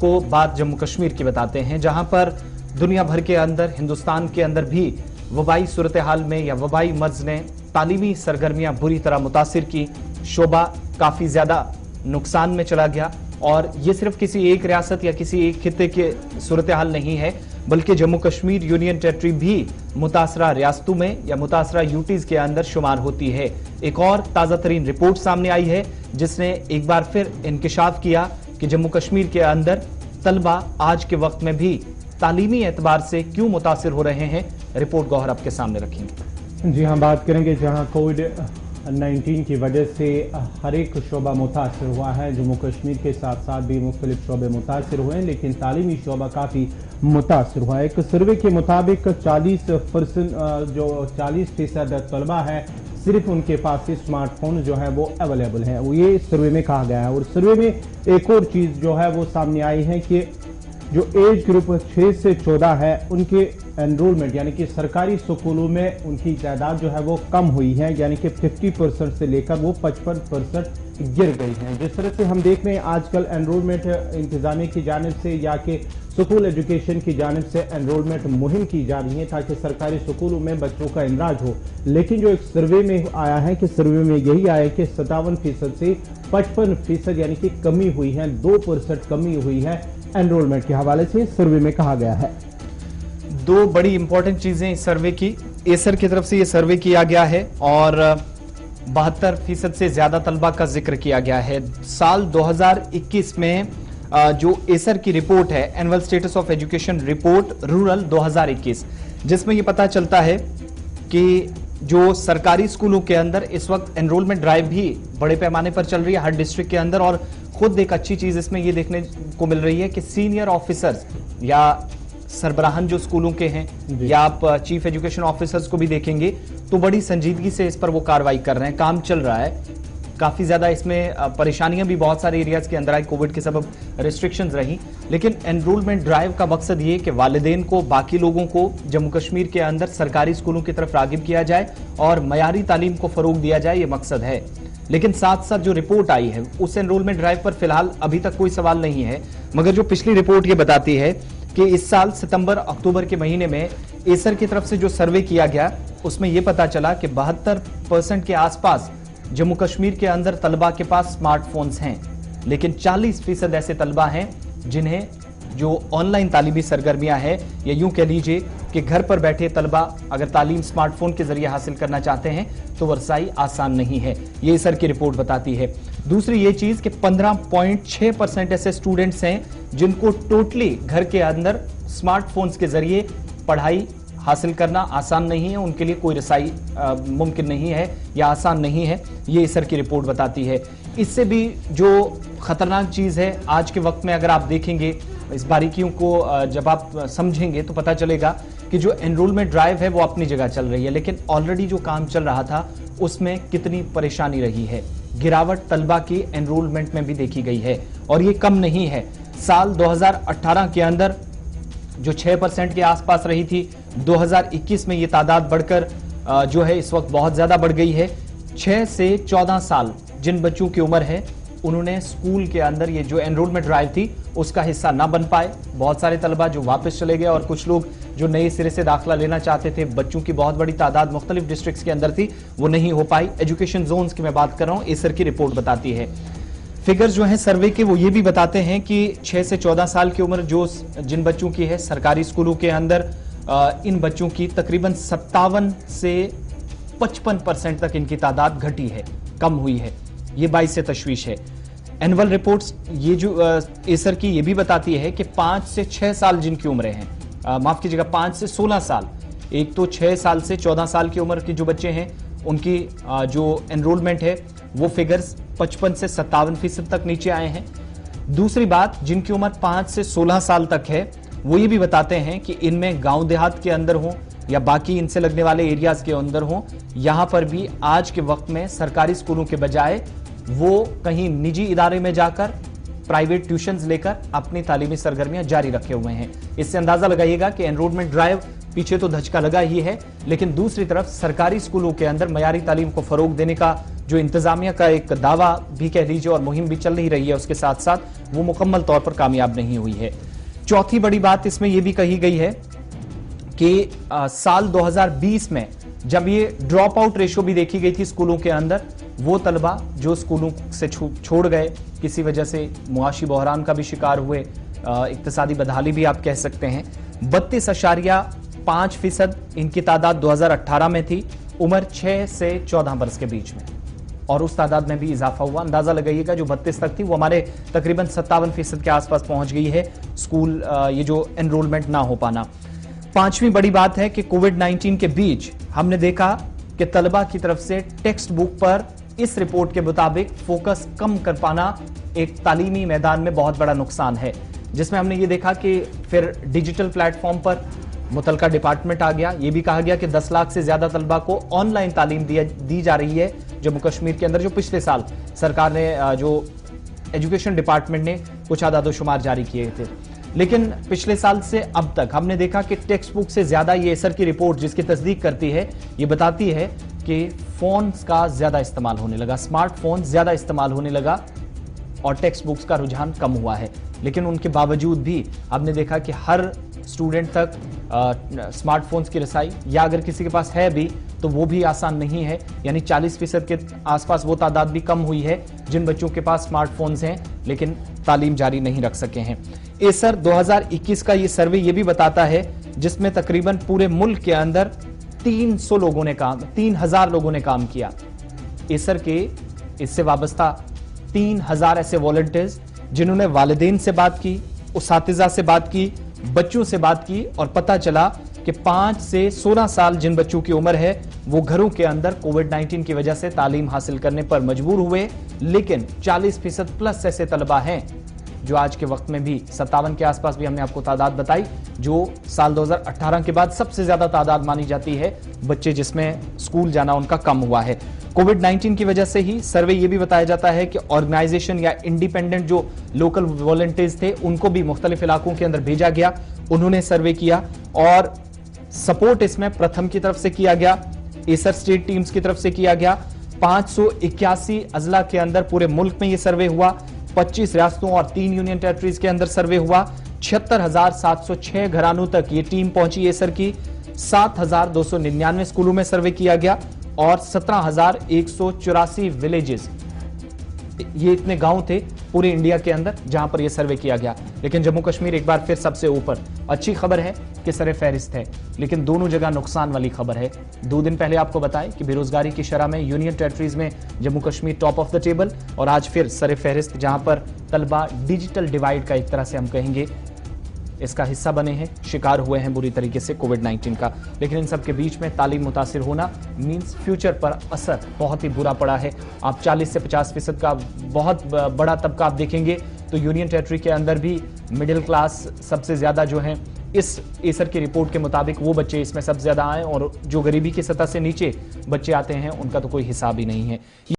आपको बात जम्मू कश्मीर की बताते हैं, जहां पर दुनिया भर के अंदर, हिंदुस्तान के अंदर भी वबाई सूरत हाल में या वबाई मर्ज ने तालीमी सरगर्मियां बुरी तरह मुतासिर की। शोबा काफी ज्यादा नुकसान में चला गया और ये सिर्फ किसी एक रियासत या किसी एक खित्ते के सूरत हाल नहीं है, बल्कि जम्मू कश्मीर यूनियन टेरिटरी भी मुतासरा रियासतों में या मुतासरा यूटीज के अंदर शुमार होती है। एक और ताजा तरीन रिपोर्ट सामने आई है जिसने एक बार फिर इंकिशाफ किया कि जम्मू कश्मीर के अंदर तलबा आज के वक्त में भी तालीमी एतबार से क्यों मुतासिर हो रहे हैं। रिपोर्ट गौहर आपके सामने रखेंगे। जी, हम बात करेंगे जहां कोविड-19 की वजह से हर एक शोबा मुतासर हुआ है। जम्मू कश्मीर के साथ साथ भी मुख्तलिफ शोबे मुतासर हुए हैं, लेकिन तालीमी शोबा काफ़ी मुतासर हुआ है। एक सर्वे के मुताबिक 40% तलबा है, सिर्फ उनके पास स्मार्टफोन जो है वो अवेलेबल है, वो ये सर्वे में कहा गया है। और सर्वे में एक और चीज़ जो है वो सामने आई है कि जो एज ग्रुप 6 से 14 है, उनके एनरोलमेंट यानी कि सरकारी स्कूलों में उनकी तादाद जो है वो कम हुई है, यानी कि 50% से लेकर वो 55% गिर गई है। जिस तरह से हम देख रहे हैं आजकल एनरोलमेंट इंतजामिया की जानिब से या कि स्कूल एजुकेशन की जानिब से एनरोलमेंट मुहिम की जा रही है ताकि सरकारी स्कूलों में बच्चों का इंदराज हो। लेकिन जो एक सर्वे में आया है कि सर्वे में यही आया कि 57% से 55% यानी कि कमी हुई है, 2% कमी हुई है एनरोलमेंट के हवाले से सर्वे में कहा गया है। दो बड़ी इंपॉर्टेंट चीजें इस सर्वे की, एसर की तरफ से यह सर्वे किया गया है और 72% से ज्यादा तलबा का जिक्र किया गया है। साल 2021 में जो एसर की रिपोर्ट है, annual status of education report rural 2021, जिसमें यह पता चलता है कि जो सरकारी स्कूलों के अंदर इस वक्त एनरोलमेंट ड्राइव भी बड़े पैमाने पर चल रही है हर डिस्ट्रिक्ट के अंदर। और खुद एक अच्छी चीज इसमें यह देखने को मिल रही है कि सीनियर ऑफिसर्स या सरबराहन जो स्कूलों के हैं या आप चीफ एजुकेशन ऑफिसर्स को भी देखेंगे तो बड़ी संजीदगी से इस पर वो कार्रवाई कर रहे हैं, काम चल रहा है। काफी ज्यादा इसमें परेशानियां भी बहुत सारे एरियाज के अंदर आई, कोविड के सबब रिस्ट्रिक्शंस रही, लेकिन एनरोलमेंट ड्राइव का मकसद ये कि वालिदैन को, बाकी लोगों को जम्मू कश्मीर के अंदर सरकारी स्कूलों की तरफ रागिब किया जाए और मयारी तालीम को फरोग दिया जाए, ये मकसद है। लेकिन साथ साथ जो रिपोर्ट आई है उस एनरोलमेंट ड्राइव पर फिलहाल अभी तक कोई सवाल नहीं है, मगर जो पिछली रिपोर्ट ये बताती है कि इस साल सितंबर अक्टूबर के महीने में एसर की तरफ से जो सर्वे किया गया उसमें यह पता चला कि 72% के आसपास जम्मू कश्मीर के अंदर तलबा के पास स्मार्टफोन्स हैं, लेकिन 40% ऐसे तलबा हैं जिन्हें जो ऑनलाइन तालीमी सरगर्मियां हैं या यूं कह लीजिए कि घर पर बैठे तलबा अगर तालीम स्मार्टफोन के जरिए हासिल करना चाहते हैं तो वरसाई आसान नहीं है, ये सर की रिपोर्ट बताती है। दूसरी ये चीज कि 15.6% ऐसे स्टूडेंट्स हैं जिनको टोटली घर के अंदर स्मार्टफोन्स के जरिए पढ़ाई हासिल करना आसान नहीं है, उनके लिए कोई रसाई मुमकिन नहीं है या आसान नहीं है, ये सर की रिपोर्ट बताती है। इससे भी जो खतरनाक चीज है आज के वक्त में, अगर आप देखेंगे इस बारीकियों को जब आप समझेंगे तो पता चलेगा कि जो एनरोलमेंट ड्राइव है वो अपनी जगह चल रही है, लेकिन ऑलरेडी जो काम चल रहा था उसमें कितनी परेशानी रही है। गिरावट तलबा की एनरोलमेंट में भी देखी गई है और ये कम नहीं है। साल 2018 के अंदर जो 6% के आसपास रही थी, 2021 में ये तादाद बढ़कर जो है इस वक्त बहुत ज्यादा बढ़ गई है। 6 से 14 साल जिन बच्चों की उम्र है उन्होंने स्कूल के अंदर ये जो एनरोलमेंट ड्राइव थी उसका हिस्सा ना बन पाए। बहुत सारे तलबा जो वापस चले गए और कुछ लोग जो नए सिरे से दाखिला लेना चाहते थे, बच्चों की बहुत बड़ी तादाद मुख्तलिफ डिस्ट्रिक्ट्स के अंदर थी, वो नहीं हो पाई। एजुकेशन जोन्स की मैं बात कर रहा हूं, एसर की रिपोर्ट बताती है। फिगर्स जो है सर्वे के वो ये भी बताते हैं कि 6 से 14 साल की उम्र जो जिन बच्चों की है सरकारी स्कूलों के अंदर, इन बच्चों की तकरीबन 57 से 55% तक इनकी तादाद घटी है, कम हुई है। ये बाइस से तशवीश है। एनुअल रिपोर्ट्स ये जो एसर की ये भी बताती है कि 5 से 6 साल जिनकी उम्रें हैं, माफ कीजिएगा 5 से 16 साल, एक तो 6 साल से 14 साल की उम्र के जो बच्चे हैं उनकी जो एनरोलमेंट है वो फिगर्स 55 से 57% तक नीचे आए हैं। दूसरी बात, जिनकी उम्र 5 से 16 साल तक है वो ये भी बताते हैं कि इनमें गांव देहात के अंदर हो या बाकी इनसे लगने वाले एरियाज के अंदर हो, यहां पर भी आज के वक्त में सरकारी स्कूलों के बजाय वो कहीं निजी इदारे में जाकर प्राइवेट ट्यूशंस लेकर अपनी तालीमी सरगर्मियां जारी रखे हुए हैं। इससे अंदाजा लगाइएगा कि एनरोलमेंट ड्राइव पीछे तो धचका लगा ही है, लेकिन दूसरी तरफ सरकारी स्कूलों के अंदर मयारी तालीम को फरोग देने का जो इंतजामिया का एक दावा भी कह लीजिए और मुहिम भी चल ही रही है, उसके साथ साथ वो मुकम्मल तौर पर कामयाब नहीं हुई है। चौथी बड़ी बात इसमें यह भी कही गई है कि साल 2020 में जब ये ड्रॉप आउट रेशो भी देखी गई थी स्कूलों के अंदर, वो तलबा जो स्कूलों से छोड़ गए, किसी वजह से मुआशी बहरान का भी शिकार हुए, इक्तिसादी बदहाली भी आप कह सकते हैं, 32.5% इनकी तादाद 2018 में थी, उम्र 6 से 14 बरस के बीच में, और उस तादाद में भी इजाफा हुआ। अंदाजा लगाइएगा जो 32 तक थी वो हमारे तकरीबन 57% के आसपास पहुंच गई है स्कूल ये जो एनरोलमेंट ना हो पाना। पांचवी बड़ी बात है कि कोविड-19 के बीच हमने देखा कि तलबा की तरफ से टेक्स्ट बुक पर इस रिपोर्ट के मुताबिक फोकस कम कर पाना एक तालीमी मैदान में बहुत बड़ा नुकसान है, जिसमें हमने ये देखा कि फिर डिजिटल प्लेटफॉर्म पर मुतलका डिपार्टमेंट आ गया। ये भी कहा गया कि 10 लाख से ज्यादा तलबा को ऑनलाइन तालीम दी जा रही है जम्मू कश्मीर के अंदर, जो पिछले साल सरकार ने जो एजुकेशन डिपार्टमेंट ने कुछ आदादोशुमार जारी किए थे। लेकिन पिछले साल से अब तक हमने देखा कि टेक्स्ट बुक से ज्यादा ये एसर की रिपोर्ट जिसकी तस्दीक करती है, ये बताती है कि फोन का ज्यादा इस्तेमाल होने लगा, स्मार्टफोन ज्यादा इस्तेमाल होने लगा और टेक्स्ट बुक्स का रुझान कम हुआ है। लेकिन उनके बावजूद भी हमने देखा कि हर स्टूडेंट तक स्मार्टफोन्स की रसाई, या अगर किसी के पास है भी तो वो भी आसान नहीं है। यानी 40% के आसपास वो तादाद भी कम हुई है जिन बच्चों के पास स्मार्टफोन्स हैं लेकिन तालीम जारी नहीं रख सके हैं। एसर 2021 का ये सर्वे ये भी बताता है, जिसमें तकरीबन पूरे मुल्क के अंदर 300 लोगों ने 3000 लोगों ने काम किया। एसर के इससे वाबस्ता 3000 ऐसे वॉलंटियर्स जिन्होंने वालिदैन से बात की, उसातिजा से बात की, बच्चों से बात की और पता चला कि 5 से 16 साल जिन बच्चों की उम्र है वो घरों के अंदर कोविड-19 की वजह से तालीम हासिल करने पर मजबूर हुए। लेकिन 40% प्लस ऐसे तलबा हैं जो आज के वक्त में भी 57 के आसपास भी हमने आपको तादाद बताई, जो साल 2018 के बाद सबसे ज्यादा तादाद मानी जाती है बच्चे जिसमें स्कूल जाना उनका कम हुआ है। कोविड-19 की वजह से ही सर्वे ये भी बताया जाता है कि ऑर्गेनाइजेशन या इंडिपेंडेंट जो लोकल वॉलंटियर्स थे उनको भी मुख्तलिफ इलाकों के अंदर भेजा गया, उन्होंने सर्वे किया और सपोर्ट इसमें प्रथम की तरफ से किया गया, एसर स्टेट टीम्स की तरफ से किया गया। 581 अजला के अंदर पूरे मुल्क में यह सर्वे हुआ, 25 रियासतों और 3 यूनियन टेरिटरीज के अंदर सर्वे हुआ, 76,706 घरानों तक ये टीम पहुंची एसर की, 7,299 स्कूलों में सर्वे किया गया और 17,184 विलेजेस, ये इतने गांव थे पूरे इंडिया के अंदर जहां पर यह सर्वे किया गया। लेकिन जम्मू कश्मीर एक बार फिर सबसे ऊपर। अच्छी खबर है कि सरे फहरिस्त है, लेकिन दोनों जगह नुकसान वाली खबर है। 2 दिन पहले आपको बताएं कि बेरोजगारी की शरह में यूनियन टेरिटरीज में Jammu Kashmir top of the table, और आज फिर सरे फहरिस्त जहां पर तलबा डिजिटल डिवाइड का एक तरह से हम कहेंगे इसका हिस्सा बने हैं, शिकार हुए हैं बुरी तरीके से कोविड-19 का। लेकिन इन सब के बीच में तालीम मुतासिर होना मींस फ्यूचर पर असर बहुत ही बुरा पड़ा है। आप 40 से 50% का बहुत बड़ा तबका आप देखेंगे तो यूनियन टेरिटरी के अंदर भी मिडिल क्लास सबसे ज्यादा जो हैं, इस एसर की रिपोर्ट के मुताबिक वो बच्चे इसमें सबसे ज्यादा आए, और जो गरीबी की सतह से नीचे बच्चे आते हैं उनका तो कोई हिसाब ही नहीं है।